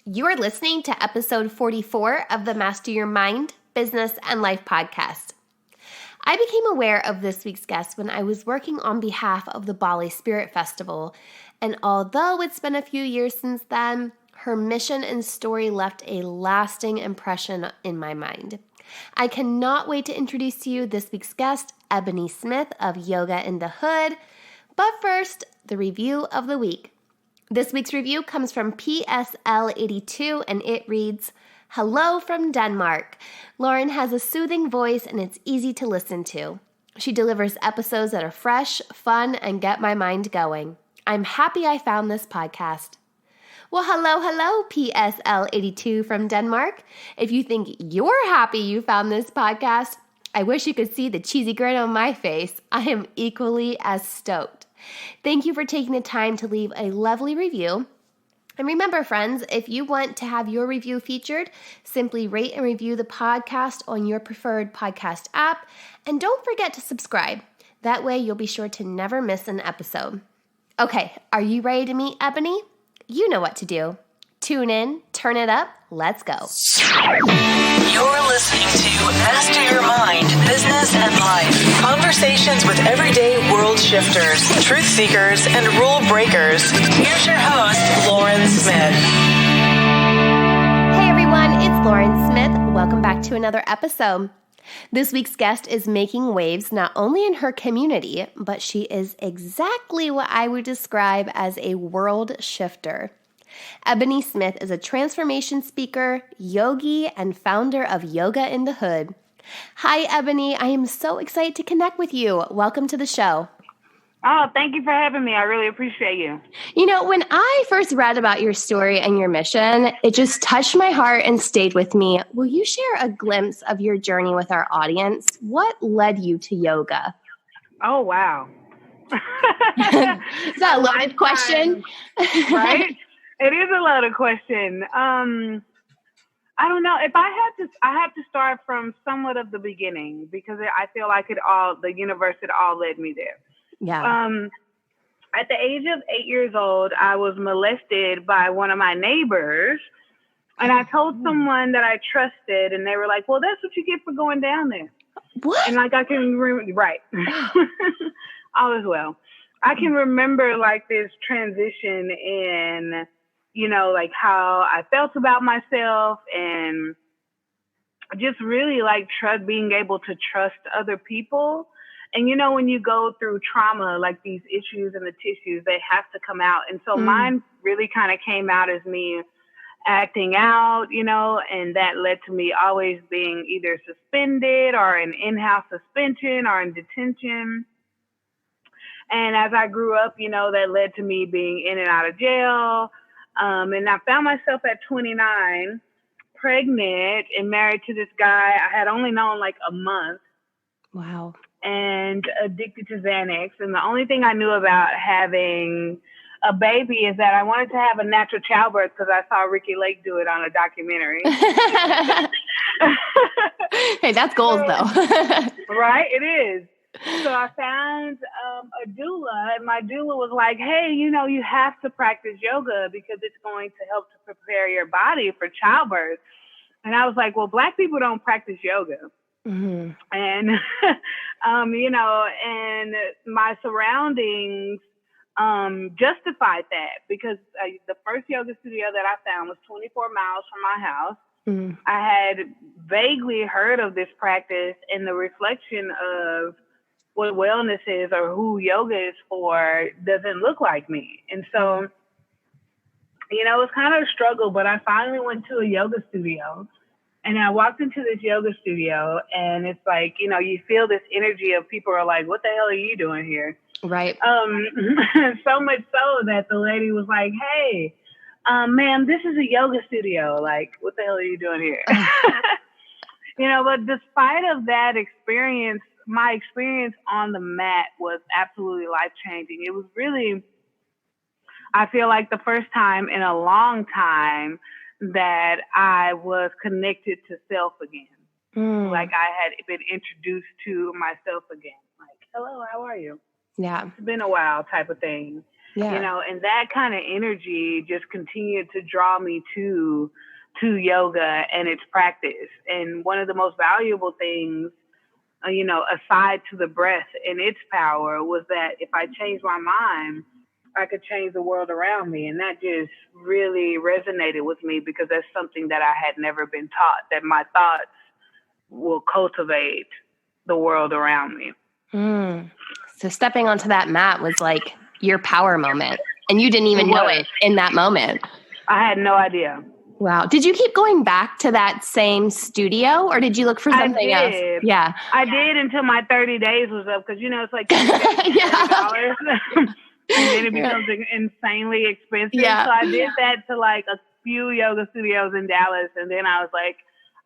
You're listening to episode 44 of the Master Your Mind, Business, and Life podcast. I became aware of this week's guest when I was working on behalf of the BaliSpirit Festival, and although it's been a few years since then, her mission and story left a lasting impression in my mind. I cannot wait to introduce to you this week's guest, Ebony Smith of Yoga in the Hood. But first, the review of the week. This week's review comes from PSL82 and it reads, "Hello from Denmark. Lauren has a soothing voice and it's easy to listen to. She delivers episodes that are fresh, fun, and get my mind going. I'm happy I found this podcast." Well, hello, PSL82 from Denmark. If you think you're happy you found this podcast, I wish you could see the cheesy grin on my face. I am equally as stoked. Thank you for taking the time to leave a lovely review. And remember, friends, if you want to have your review featured, simply rate and review the podcast on your preferred podcast app. And don't forget to subscribe. That way you'll be sure to never miss an episode. Okay, are you ready to meet Ebony? You know what to do. Tune in, turn it up, let's go. You're listening to Master Your Mind, Business, and Life. Conversations with everyday world shifters, truth seekers, and rule breakers. Here's your host, Lauren Smith. Hey everyone, it's Lauren Smith. Welcome back to another episode. This week's guest is making waves not only in her community, but she is exactly what I would describe as a world shifter. Ebony Smith is a transformation speaker, yogi, and founder of Yoga in the Hood. Hi, Ebony. I am so excited to connect with you. Welcome to the show. Oh, thank you for having me. I really appreciate you. You know, when I first read about your story and your mission, it just touched my heart and stayed with me. Will you share a glimpse of your journey with our audience? What led you to yoga? Oh, wow. Is that a loaded question? Right? It is a loaded question. I don't know if I have to start from somewhat of the beginning because I feel like the universe had all led me there. Yeah. At the age of 8 years old, I was molested by one of my neighbors, and I told someone that I trusted, and they were like, "Well, that's what you get for going down there." What? And like I can right, all is well. I can remember like this transition in, like how I felt about myself and just really like being able to trust other people. And, when you go through trauma, like these issues in the tissues, they have to come out. And so mine really kind of came out as me acting out, and that led to me always being either suspended or in in-house suspension or in detention. And as I grew up, that led to me being in and out of jail. And I found myself at 29, pregnant and married to this guy I had only known like a month. Wow. And addicted to Xanax. And the only thing I knew about having a baby is that I wanted to have a natural childbirth because I saw Ricky Lake do it on a documentary. Hey, that's goals though. Right? It is. So I found a doula, and my doula was like, "Hey, you have to practice yoga because it's going to help to prepare your body for childbirth." And I was like, "Well, Black people don't practice yoga." Mm-hmm. And, and my surroundings justified that because the first yoga studio that I found was 24 miles from my house. Mm-hmm. I had vaguely heard of this practice, and the reflection of what wellness is or who yoga is for doesn't look like me. And so, it was kind of a struggle, but I finally went to a yoga studio. And I walked into this yoga studio, and it's like, you feel this energy of people are like, "What the hell are you doing here?" Right. So much so that the lady was like, "Hey, ma'am, this is a yoga studio. Like, what the hell are you doing here?" But despite of that experience, my experience on the mat was absolutely life-changing. It was really, I feel like the first time in a long time that I was connected to self again. Like I had been introduced to myself again. Like, "Hello, how are you?" Yeah. It's been a while type of thing. you know, and that kind of energy just continued to draw me to yoga and its practice. And one of the most valuable things, you know, aside to the breath and its power, was that if I changed my mind, I could change the world around me. And that just really resonated with me, because that's something that I had never been taught, that my thoughts will cultivate the world around me. So stepping onto that mat was like your power moment, and you didn't even know it in that moment. I had no idea. Wow. Did you keep going back to that same studio, or did you look for something else? Yeah. I did until my 30 days was up, because, you know, it's like $30. And then it becomes insanely expensive. Yeah. So I did that to like a few yoga studios in Dallas. And then I was like,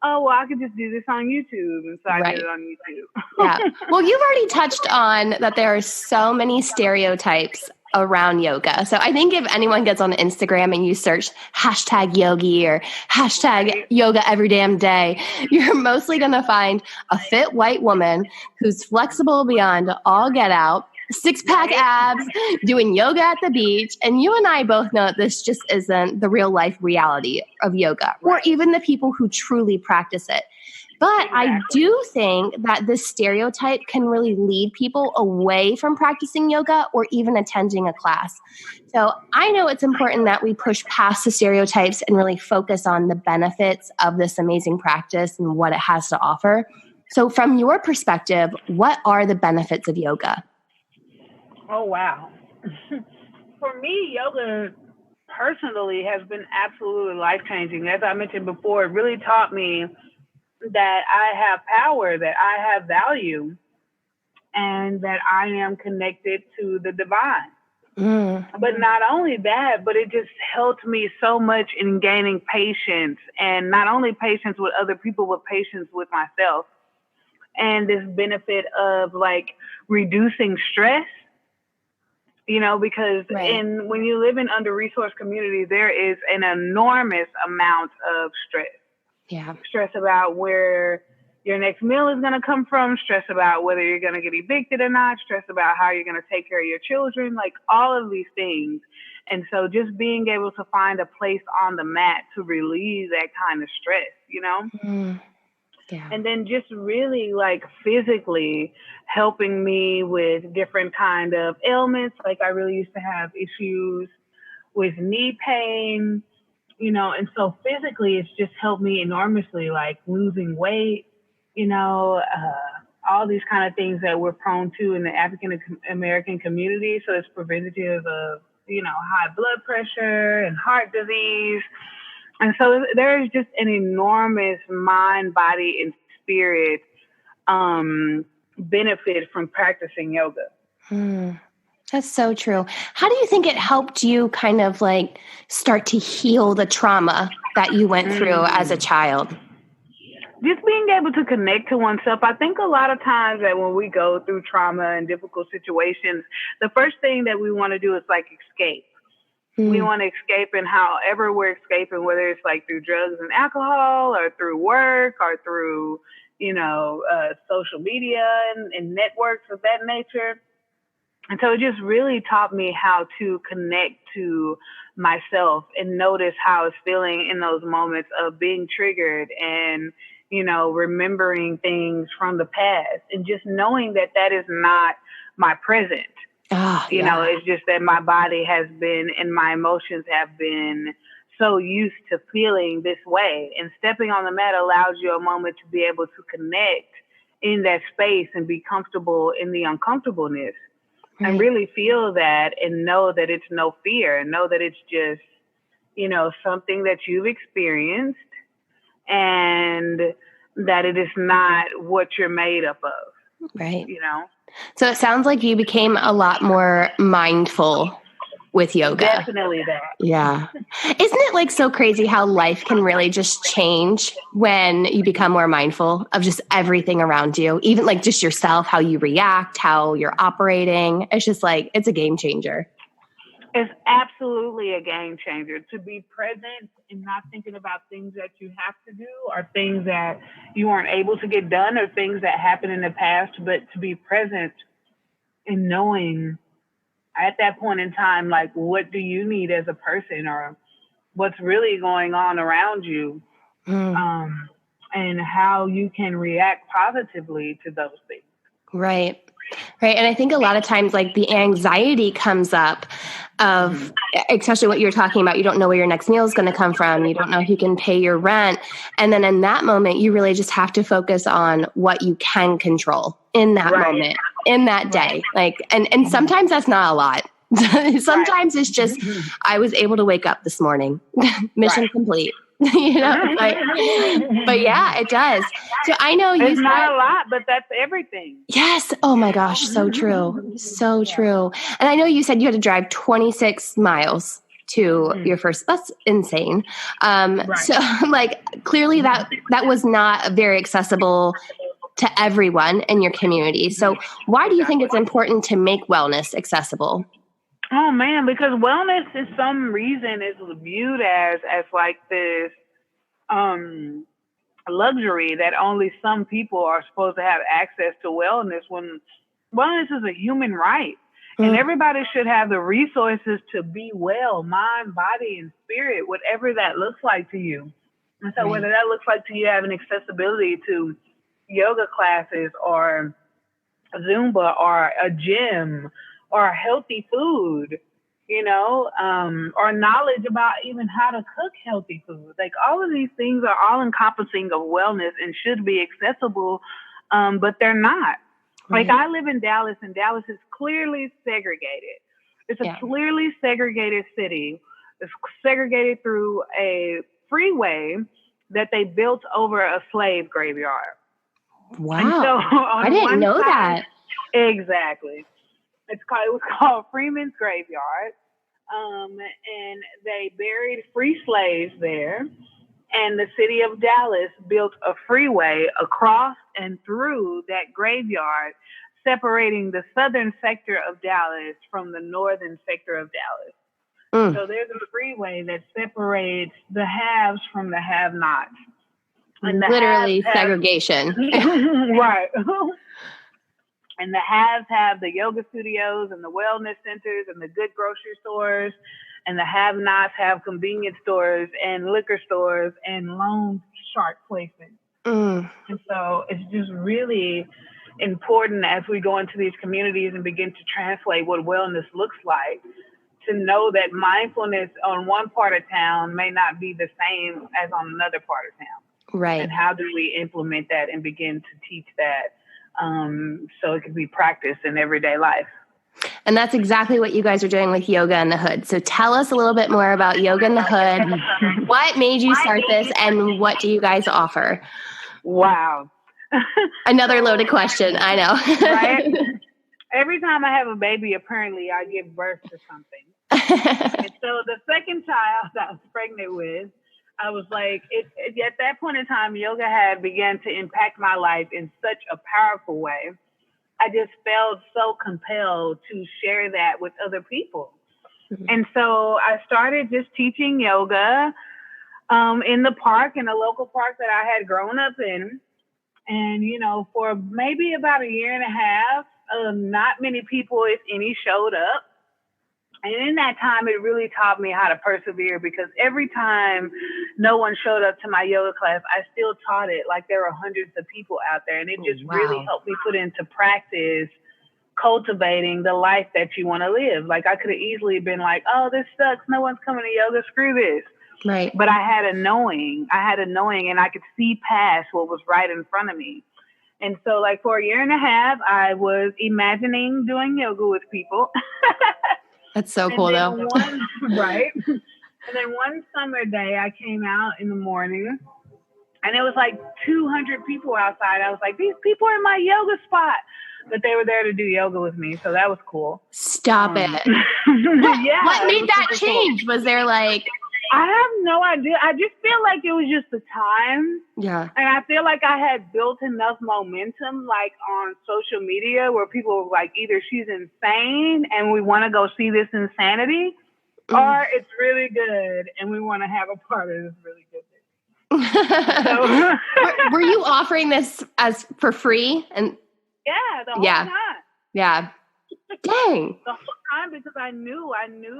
oh, well, I could just do this on YouTube. And so I did it on YouTube. Yeah. Well, you've already touched on that there are so many stereotypes around yoga. So I think if anyone gets on Instagram and you search #yogi or #yoga every damn day, you're mostly going to find a fit white woman who's flexible beyond all get out, 6-pack abs, doing yoga at the beach. And you and I both know that this just isn't the real life reality of yoga, or even the people who truly practice it. But I do think that this stereotype can really lead people away from practicing yoga or even attending a class. So I know it's important that we push past the stereotypes and really focus on the benefits of this amazing practice and what it has to offer. So from your perspective, what are the benefits of yoga? Oh, wow. For me, yoga personally has been absolutely life-changing. As I mentioned before, it really taught me that I have power, that I have value, and that I am connected to the divine. But not only that, but it just helped me so much in gaining patience, and not only patience with other people, but patience with myself. And this benefit of like reducing stress, you know, because when you live in under-resourced communities, there is an enormous amount of stress. Yeah. Stress about where your next meal is going to come from, stress about whether you're going to get evicted or not, stress about how you're going to take care of your children, like all of these things. And so just being able to find a place on the mat to relieve that kind of stress, you know? Yeah. And then just really like physically helping me with different kind of ailments. Like I really used to have issues with knee pain, you know, and so physically it's just helped me enormously, like losing weight, you know, all these kind of things that we're prone to in the African American community. So it's preventative of, you know, high blood pressure and heart disease. And so there is just an enormous mind, body, and spirit benefit from practicing yoga. That's so true. How do you think it helped you kind of like start to heal the trauma that you went through as a child? Just being able to connect to oneself. I think a lot of times that when we go through trauma and difficult situations, the first thing that we want to do is like escape. We want to escape, and however we're escaping, whether it's like through drugs and alcohol or through work or through, you know, social media and networks of that nature. And so it just really taught me how to connect to myself and notice how I was feeling in those moments of being triggered and, you know, remembering things from the past and just knowing that that is not my present. You know, it's just that my body has been and my emotions have been so used to feeling this way. And stepping on the mat allows you a moment to be able to connect in that space and be comfortable in the uncomfortableness and really feel that and know that it's no fear and know that it's just, you know, something that you've experienced and that it is not what you're made up of. Right. You know? So it sounds like you became a lot more mindful with yoga. Definitely that. Yeah. Isn't it like so crazy how life can really just change when you become more mindful of just everything around you, even like just yourself, how you react, how you're operating. It's just like, it's a game changer. It's absolutely a game changer to be present and not thinking about things that you have to do or things that you weren't able to get done or things that happened in the past, but to be present and knowing at that point in time, like, what do you need as a person, or what's really going on around you, and how you can react positively to those things. Right. Right. And I think a lot of times, like, the anxiety comes up of, especially what you're talking about. You don't know where your next meal is going to come from. You don't know if you can pay your rent. And then in that moment, you really just have to focus on what you can control in that moment, in that day. Like, and sometimes that's not a lot. Sometimes it's just, I was able to wake up this morning, mission complete. You know, like, but yeah, it does. So I know it's not a lot, but that's everything. Yes. Oh my gosh. So true. So true. And I know you said you had to drive 26 miles to your first, that's insane. So like, clearly that was not very accessible to everyone in your community. So why do you think it's important to make wellness accessible? Oh man, because wellness is some reason is viewed as like this luxury that only some people are supposed to have access to wellness, when wellness is a human right. And everybody should have the resources to be well, mind, body, and spirit, whatever that looks like to you. And so whether that looks like to you having accessibility to yoga classes or Zumba or a gym or healthy food, you know, or knowledge about even how to cook healthy food. Like, all of these things are all encompassing of wellness and should be accessible, but they're not. Like, I live in Dallas, and Dallas is clearly segregated. It's a clearly segregated city. It's segregated through a freeway that they built over a slave graveyard. Wow. And so I didn't know that. Exactly. It was called Freeman's Graveyard, and they buried free slaves there. And the city of Dallas built a freeway across and through that graveyard, separating the southern sector of Dallas from the northern sector of Dallas. So there's a freeway that separates the haves from the have-nots. And literally segregation. Right. And the haves have the yoga studios and the wellness centers and the good grocery stores, and the have-nots have convenience stores and liquor stores and loan shark placement. And so it's just really important, as we go into these communities and begin to translate what wellness looks like, to know that mindfulness on one part of town may not be the same as on another part of town. Right. And how do we implement that and begin to teach that, so it can be practiced in everyday life? And that's exactly what you guys are doing with Yoga in the Hood. So tell us a little bit more about Yoga in the Hood. What made you start this, and what do you guys offer? Wow. Another loaded question, I know. Right? Every time I have a baby, apparently I give birth to something. And so the second child I was pregnant with, I was like, at that point in time, yoga had begun to impact my life in such a powerful way. I just felt so compelled to share that with other people. And so I started just teaching yoga in the park, in a local park that I had grown up in. And, you know, for maybe about a year and a half, not many people, if any, showed up. And in that time, it really taught me how to persevere, because every time no one showed up to my yoga class, I still taught it like there were hundreds of people out there. And it just really helped me put into practice cultivating the life that you want to live. Like, I could have easily been like, oh, this sucks, no one's coming to yoga, screw this. Right. But I had a knowing, and I could see past what was right in front of me. And so, like, for a year and a half, I was imagining doing yoga with people. That's so cool, though. Right. And then one summer day, I came out in the morning, and it was like 200 people outside. I was like, these people are in my yoga spot. But they were there to do yoga with me, so that was cool. Stop it. What made that change? Cool. Was there like... I have no idea. I just feel like it was just the time. Yeah. And I feel like I had built enough momentum, like on social media, where people were like, either she's insane and we want to go see this insanity, or it's really good and we want to have a part of this really good thing. So, were you offering this as for free? And yeah, the whole time. Yeah. Dang. The whole time, because I knew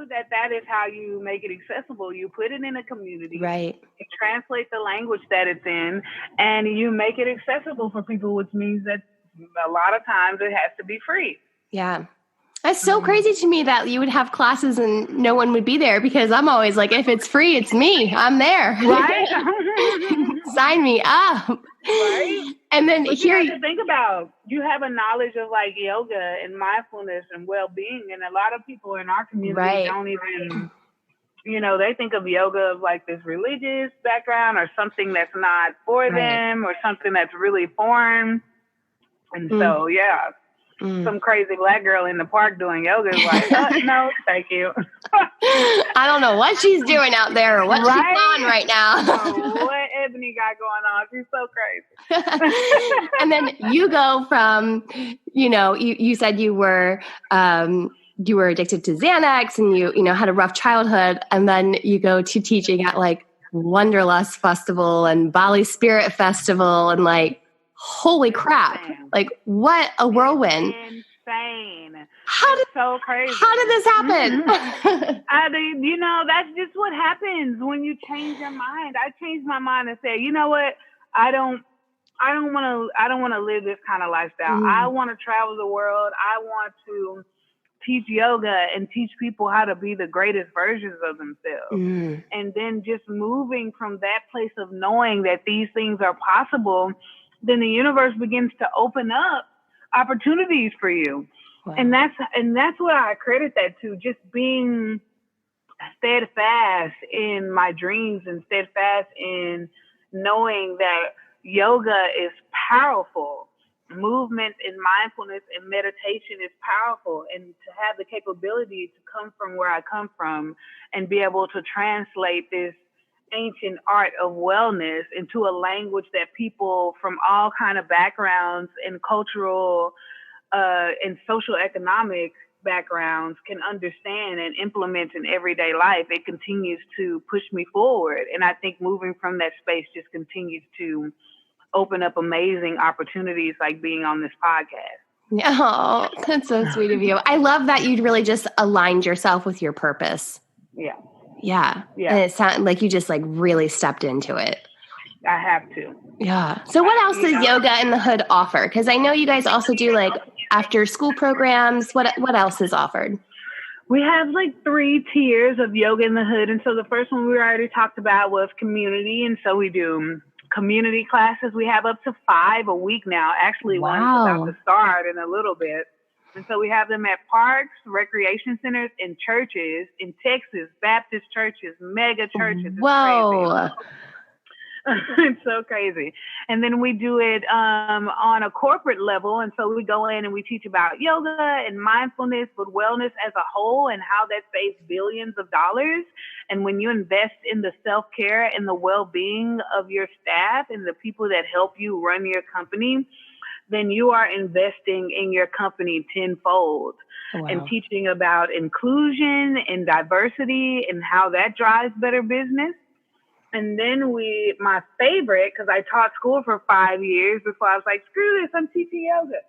that is how you make it accessible. You put it in a community, right? You translate the language that it's in, and you make it accessible for people, which means that a lot of times it has to be free. Yeah. That's so crazy to me that you would have classes and no one would be there, because I'm always like, if it's free, it's me. I'm there. Right? Sign me up. Right? And then but here you have to think about, you have a knowledge of like yoga and mindfulness and well-being, and a lot of people in our community don't even, they think of yoga of like this religious background or something that's not for them, or something that's really foreign. And so, some crazy black girl in the park doing yoga is like, no, thank you. I don't know what she's doing out there or what she's on right now. What Ebony got going on. She's so crazy. And then you go from, you said you were addicted to Xanax, and you had a rough childhood, and then you go to teaching at like Wanderlust Festival and BaliSpirit Festival, and like, holy crap. Like, what a whirlwind. Insane. So crazy. How did this happen? That's just what happens when you change your mind. I changed my mind and said, you know what? I don't want to live this kind of lifestyle. I want to travel the world. I want to teach yoga and teach people how to be the greatest versions of themselves. And then just moving from that place of knowing that these things are possible, then the universe begins to open up opportunities for you. Wow. And that's what I credit that to, just being steadfast in my dreams and steadfast in knowing that yoga is powerful. Movement and mindfulness and meditation is powerful, and to have the capability to come from where I come from and be able to translate this ancient art of wellness into a language that people from all kind of backgrounds and cultural and social economic backgrounds can understand and implement in everyday life, it continues to push me forward. And I think moving from that space just continues to open up amazing opportunities, like being on this podcast. Oh, that's so sweet of you. I love that you'd really just aligned yourself with your purpose. Yeah. And it sounded like you just like really stepped into it. I have to. Yeah. So what else does Yoga in the Hood offer? Because I know you guys also do like after school programs. What else is offered? We have like 3 tiers of Yoga in the Hood. And so the first one we already talked about was community. And so we do community classes. We have up to 5 a week now. Actually, one's about to start in a little bit. And so we have them at parks, recreation centers, and churches in Texas, Baptist churches, mega churches. Whoa. It's so crazy. And then we do it on a corporate level. And so we go in and we teach about yoga and mindfulness, but wellness as a whole, and how that saves billions of dollars. And when you invest in the self-care and the well-being of your staff and the people that help you run your company, then you are investing in your company tenfold. And teaching about inclusion and diversity and how that drives better business. And then my favorite, because I taught school for 5 years before I was like, screw this, I'm teaching yoga.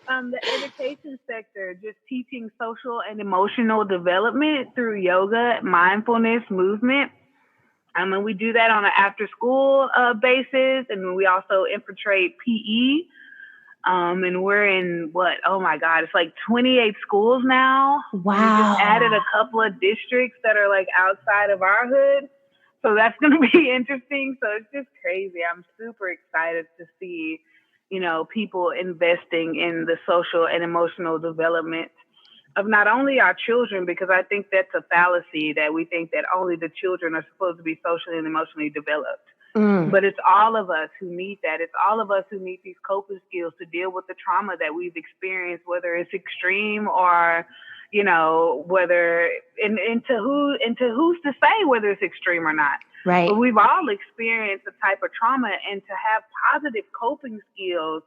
The education sector, just teaching social and emotional development through yoga, mindfulness, movement. And we do that on an after school basis. And we also infiltrate PE. And we're in it's like 28 schools now. Wow. We just added a couple of districts that are like outside of our hood. So that's going to be interesting. So it's just crazy. I'm super excited to see, people investing in the social and emotional development of not only our children, because I think that's a fallacy that we think that only the children are supposed to be socially and emotionally developed. But it's all of us who need that. It's all of us who need these coping skills to deal with the trauma that we've experienced, whether it's extreme or, whether into who's to say whether it's extreme or not. Right. But we've all experienced a type of trauma, and to have positive coping skills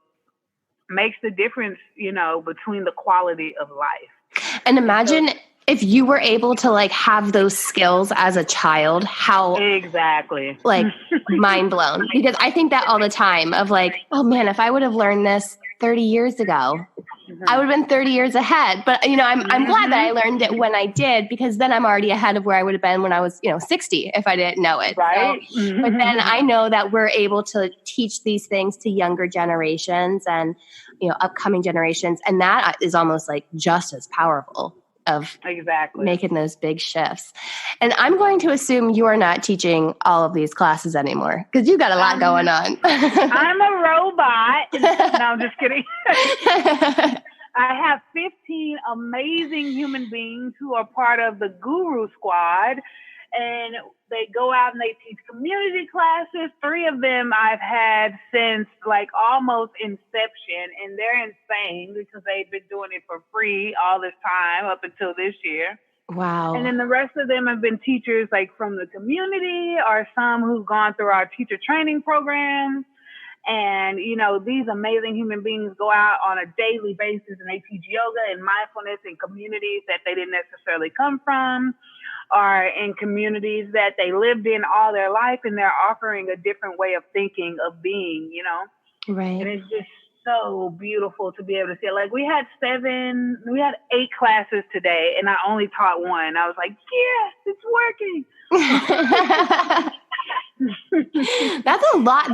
makes the difference, between the quality of life. And imagine if you were able to like have those skills as a child, how exactly like mind blown, because I think that all the time of like, oh man, if I would have learned this 30 years ago, I would have been 30 years ahead. But, I'm glad that I learned it when I did, because then I'm already ahead of where I would have been when I was, 60 if I didn't know it. Right. So, but then I know that we're able to teach these things to younger generations and, upcoming generations. And that is almost like just as powerful of making those big shifts. And I'm going to assume you are not teaching all of these classes anymore, because you've got a lot going on. I'm a robot. No, I'm just kidding. I have 15 amazing human beings who are part of the Guru Squad, and they go out and they teach community classes. 3 of them I've had since like almost inception, and they're insane because they've been doing it for free all this time up until this year. Wow. And then the rest of them have been teachers like from the community, or some who've gone through our teacher training program. And, these amazing human beings go out on a daily basis and they teach yoga and mindfulness in communities that they didn't necessarily come from, or in communities that they lived in all their life, and they're offering a different way of thinking, of being, Right. And it's just so beautiful to be able to see. Like we had 8 classes today, and I only taught 1. I was like, yes, it's working. That's a lot.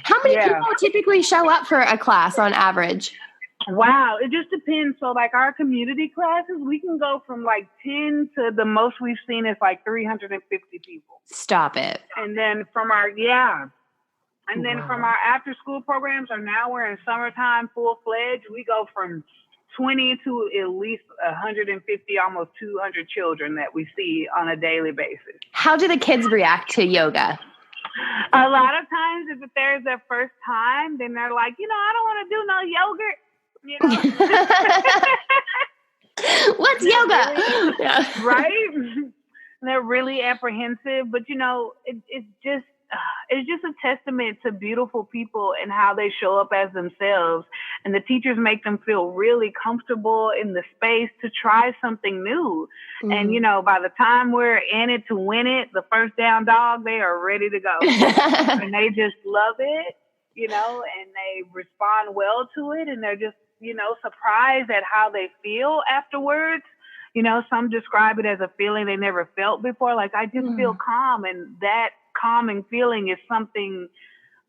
How many people typically show up for a class on average? Wow. It just depends. So like our community classes, we can go from like 10 to the most we've seen is like 350 people. Stop it. And then from our, from our after school programs, or now we're in summertime full fledged, we go from 20 to at least 150, almost 200 children that we see on a daily basis. How do the kids react to yoga? A lot of times, if there's their first time, then they're like, I don't want to do no yogurt. What's yoga? Right? They're really apprehensive, but it's just a testament to beautiful people and how they show up as themselves. And the teachers make them feel really comfortable in the space to try something new. And, by the time we're in it to win it, the first down dog, they are ready to go. And they just love it, and they respond well to it. And they're just, surprised at how they feel afterwards. Some describe it as a feeling they never felt before. Like, I just feel calm, and that calming feeling is something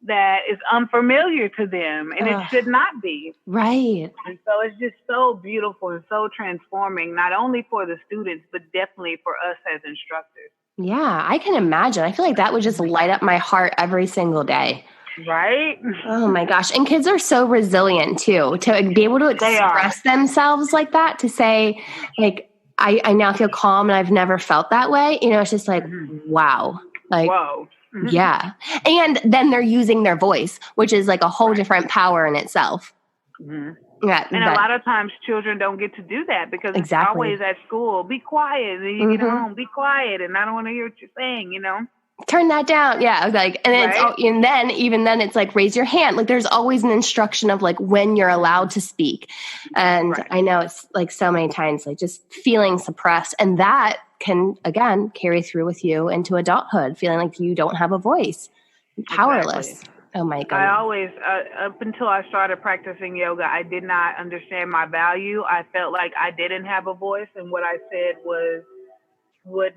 that is unfamiliar to them, and it should not be. Right. And so it's just so beautiful and so transforming, not only for the students, but definitely for us as instructors. Yeah, I can imagine. I feel like that would just light up my heart every single day. Right? Oh my gosh. And kids are so resilient too, to be able to express themselves like that, to say like, I now feel calm and I've never felt that way. It's just like, wow. Like, whoa. Yeah. And then they're using their voice, which is like a whole different power in itself. Yeah. And a lot of times children don't get to do that because it's always at school, be quiet. And you get home, be quiet. And I don't want to hear what you're saying, Turn that down. Yeah. Like, and it's, and then even then it's like, raise your hand. Like there's always an instruction of like when you're allowed to speak. And I know it's like so many times, like just feeling suppressed, and that can again carry through with you into adulthood, feeling like you don't have a voice, powerless. Exactly. Oh my God. I always, up until I started practicing yoga, I did not understand my value. I felt like I didn't have a voice, and what I said would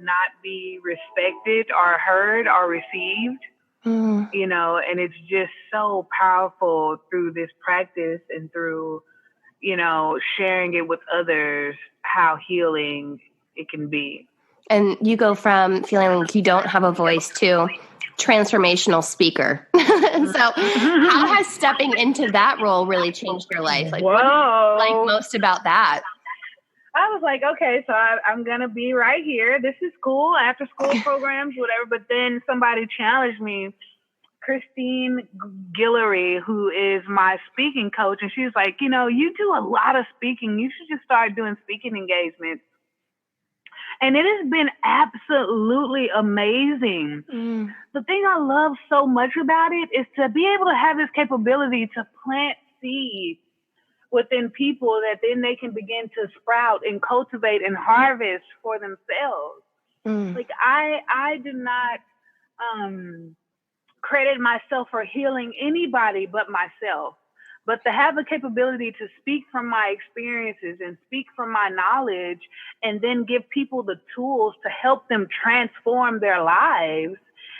not be respected or heard or received, and it's just so powerful through this practice and through, sharing it with others, how healing it can be. And you go from feeling like you don't have a voice to transformational speaker. So how has stepping into that role really changed your life? Like, what do you like most about that? I was like, okay, so I'm going to be right here. This is cool. After school programs, whatever. But then somebody challenged me, Christine Guillory, who is my speaking coach. And she was like, you do a lot of speaking. You should just start doing speaking engagements. And it has been absolutely amazing. The thing I love so much about it is to be able to have this capability to plant seeds within people that then they can begin to sprout and cultivate and harvest for themselves. Like I do not credit myself for healing anybody but myself. but to have the capability to speak from my experiences and speak from my knowledge and then give people the tools to help them transform their lives.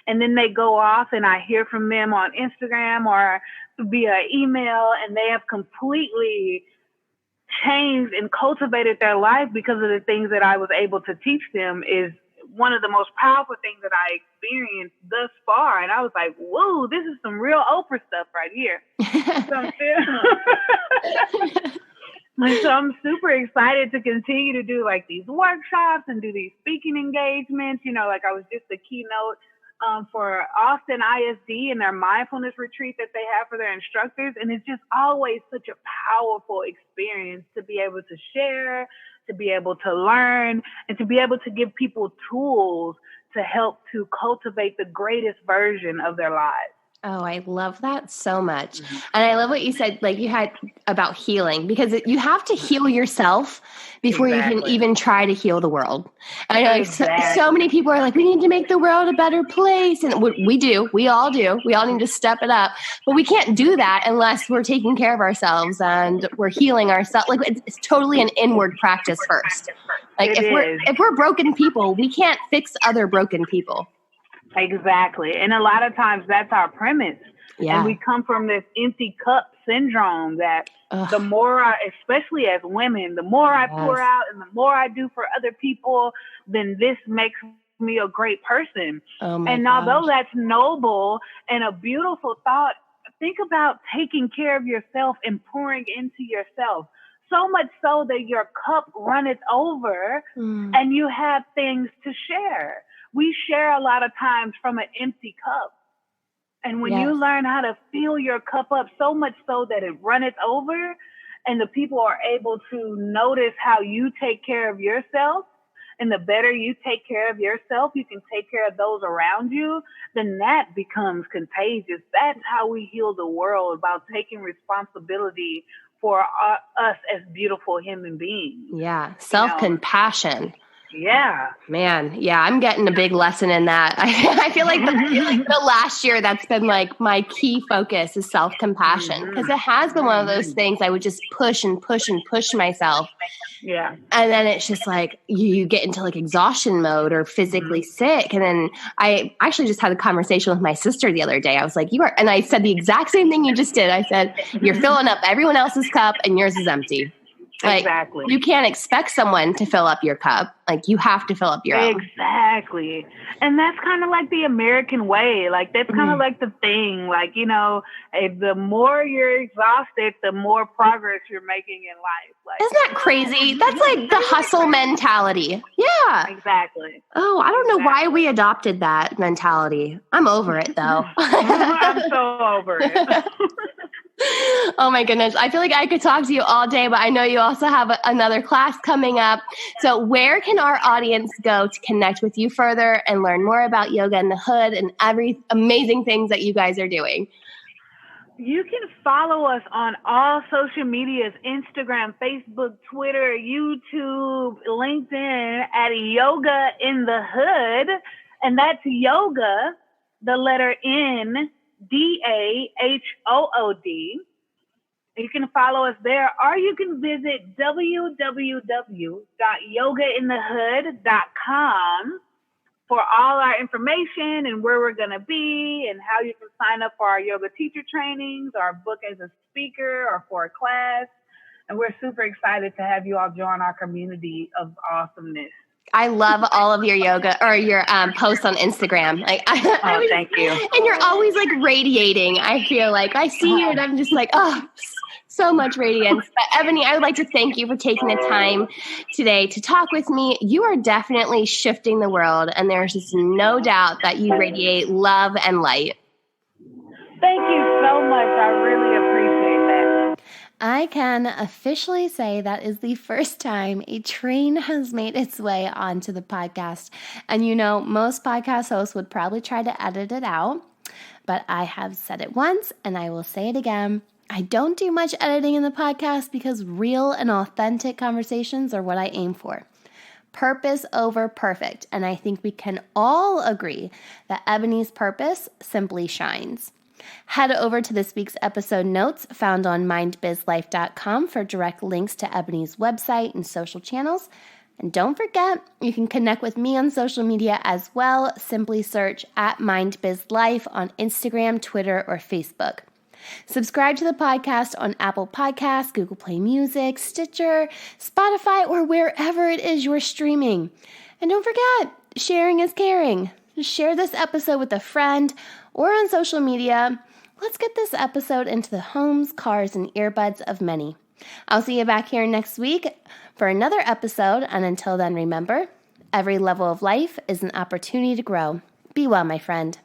And then they go off and I hear from them on Instagram or via email, and they have completely changed and cultivated their life because of the things that I was able to teach them is one of the most powerful things that I experienced thus far. And I was like, whoa, this is some real Oprah stuff right here. So I'm super excited to continue to do like these workshops and do these speaking engagements. You know, like I was just a keynote for Austin ISD and their mindfulness retreat that they have for their instructors. And it's just always such a powerful experience to be able to share, to be able to learn, and to be able to give people tools to help to cultivate the greatest version of their lives. Oh, I love that so much. And I love what you said, like you had about healing, because you have to heal yourself before you can even try to heal the world. And I know like so many people are like, we need to make the world a better place. And we do. We all do. We all need to step it up. But we can't do that unless we're taking care of ourselves and we're healing ourselves. Like it's totally an inward practice first. Like if we're broken people, we can't fix other broken people. Exactly. And a lot of times that's our premise. Yeah. And we come from this empty cup syndrome that the more especially as women, the more I pour out and the more I do for other people, then this makes me a great person. And although that's noble and a beautiful thought, think about taking care of yourself and pouring into yourself. So much so that your cup runneth over and you have things to share. We share a lot of times from an empty cup. And when you learn how to fill your cup up so much so that it runneth over and the people are able to notice how you take care of yourself, and the better you take care of yourself, you can take care of those around you, then that becomes contagious. That's how we heal the world, about taking responsibility for us as beautiful human beings. Yeah, self-compassion. Yeah. Man, yeah, I'm getting a big lesson in that. I feel like the last year that's been like my key focus is self-compassion, because it has been one of those things I would just push and push and push myself. Yeah. And then it's just like you get into like exhaustion mode or physically sick. And then I actually just had a conversation with my sister the other day. I was like, and I said the exact same thing you just did. I said, you're filling up everyone else's cup and yours is empty. Like, exactly. You can't expect someone to fill up your cup. Like, you have to fill up your own. Exactly. And that's kind of like the American way. Like, that's kind of like the thing. Like, you know, the more you're exhausted, the more progress you're making in life. Like, isn't that crazy? That's like the hustle mentality. Yeah. Exactly. Oh, I don't know why we adopted that mentality. I'm over it, though. I'm so over it. Oh my goodness. I feel like I could talk to you all day, but I know you also have another class coming up. So where can our audience go to connect with you further and learn more about Yoga in the Hood and every amazing things that you guys are doing? You can follow us on all social medias, Instagram, Facebook, Twitter, YouTube, LinkedIn at Yoga in the Hood. And that's yoga, the letter N, DAHOOD. You can follow us there, or you can visit www.yogainthehood.com for all our information and where we're going to be and how you can sign up for our yoga teacher trainings or book as a speaker or for a class. And we're super excited to have you all join our community of awesomeness. I love all of your yoga or your posts on Instagram. Like, thank you. And you're always like radiating. I feel like I see you and I'm just like, so much radiance. But Ebony, I would like to thank you for taking the time today to talk with me. You are definitely shifting the world, and there's just no doubt that you radiate love and light. Thank you so much. I really appreciate that. I can officially say that is the first time a train has made its way onto the podcast. And you know, most podcast hosts would probably try to edit it out, but I have said it once and I will say it again. I don't do much editing in the podcast because real and authentic conversations are what I aim for. Purpose over perfect. And I think we can all agree that Ebony's purpose simply shines. Head over to this week's episode notes found on mindbizlife.com for direct links to Ebony's website and social channels. And don't forget, you can connect with me on social media as well. Simply search @MindBizLife on Instagram, Twitter, or Facebook. Subscribe to the podcast on Apple Podcasts, Google Play Music, Stitcher, Spotify, or wherever it is you're streaming. And don't forget, sharing is caring. Share this episode with a friend or on social media. Let's get this episode into the homes, cars, and earbuds of many. I'll see you back here next week for another episode, and until then, remember, every level of life is an opportunity to grow. Be well, my friend.